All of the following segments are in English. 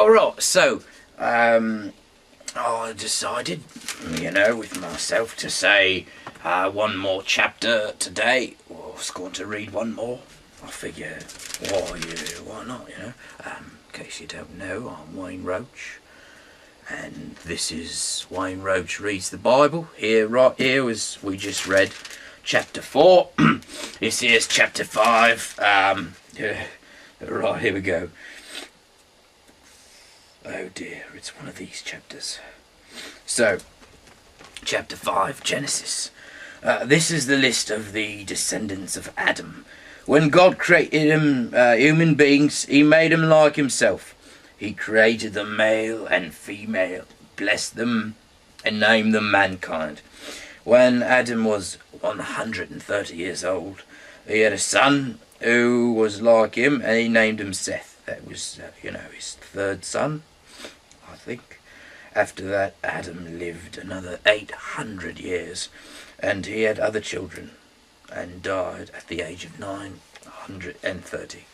Alright, so, I decided, with myself to say one more chapter today. I was going to read one more. I figure, why not, In case you don't know, I'm Wayne Roach. And this is Wayne Roach Reads the Bible. Right here, as we just read chapter 4. This here's chapter 5. Right, here we go. Oh dear, it's one of these chapters. So, chapter 5, Genesis. This is the list of the descendants of Adam. When God created human beings, he made them like himself. He created them male and female, blessed them, and named them mankind. When Adam was 130 years old, he had a son who was like him, and he named him Seth. That was, his third son, I think. After that, Adam lived another 800 years, and he had other children, and died at the age of 930.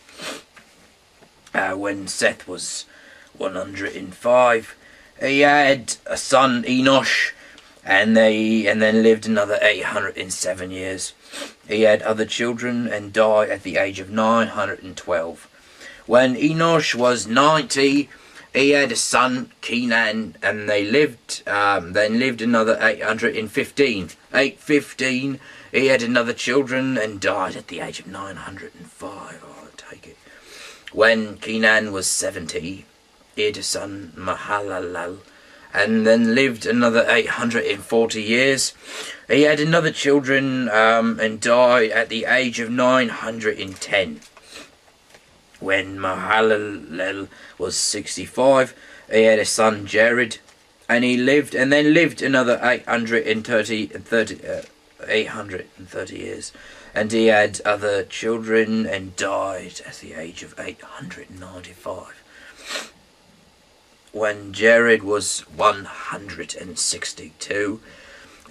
When Seth was 105, he had a son, Enosh, and then lived another 807 years. He had other children and died at the age of 912. When Enosh was 90, he had a son, Kenan, and they lived another 815. 815, he had another children and died at the age of 905. I'll take it. When Kenan was 70, he had a son, Mahalalel, and then lived another 840 years. He had another children and died at the age of 910. When Mahalalel was 65, he had a son, Jared, and he lived another 830 years. And he had other children and died at the age of 895. When Jared was 162,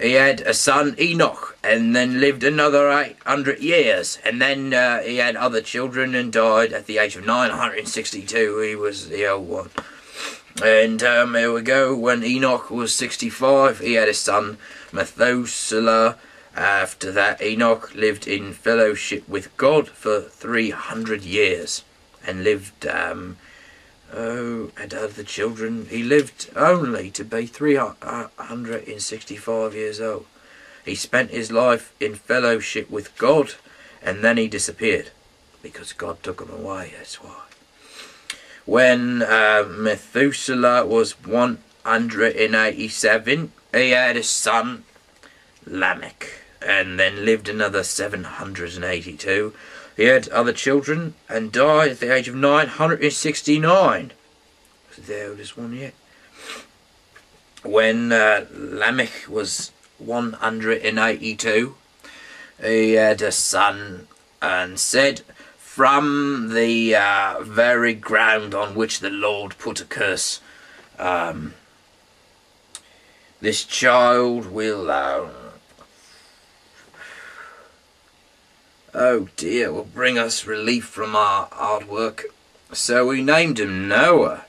he had a son, Enoch, and then lived another 800 years. And then he had other children and died at the age of 962. He was the old one. And here we go. When Enoch was 65, he had a son, Methuselah. After that, Enoch lived in fellowship with God for 300 years and lived, and other children. He lived only to be 365 years old. He spent his life in fellowship with God, and then he disappeared because God took him away. That's why. When Methuselah was 187, he had a son, Lamech, and then lived another 782. He had other children and died at the age of 969. Was the oldest one yet. When Lamech was 182, he had a son and said, "From the very ground on which the Lord put a curse, this child will will bring us relief from our hard work." So we named him Noah.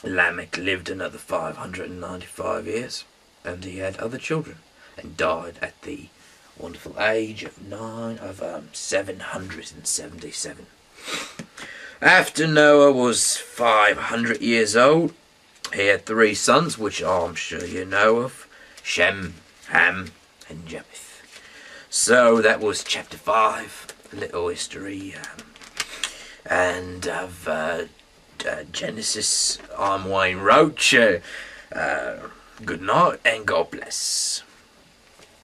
Lamech lived another 595 years, and he had other children, and died at the wonderful age of 777. After Noah was 500 years old, he had 3 sons, which I'm sure you know of: Shem, Ham, and Japheth. So that was chapter 5, a little history, and of Genesis. I'm Wayne Roach. Good night and God bless.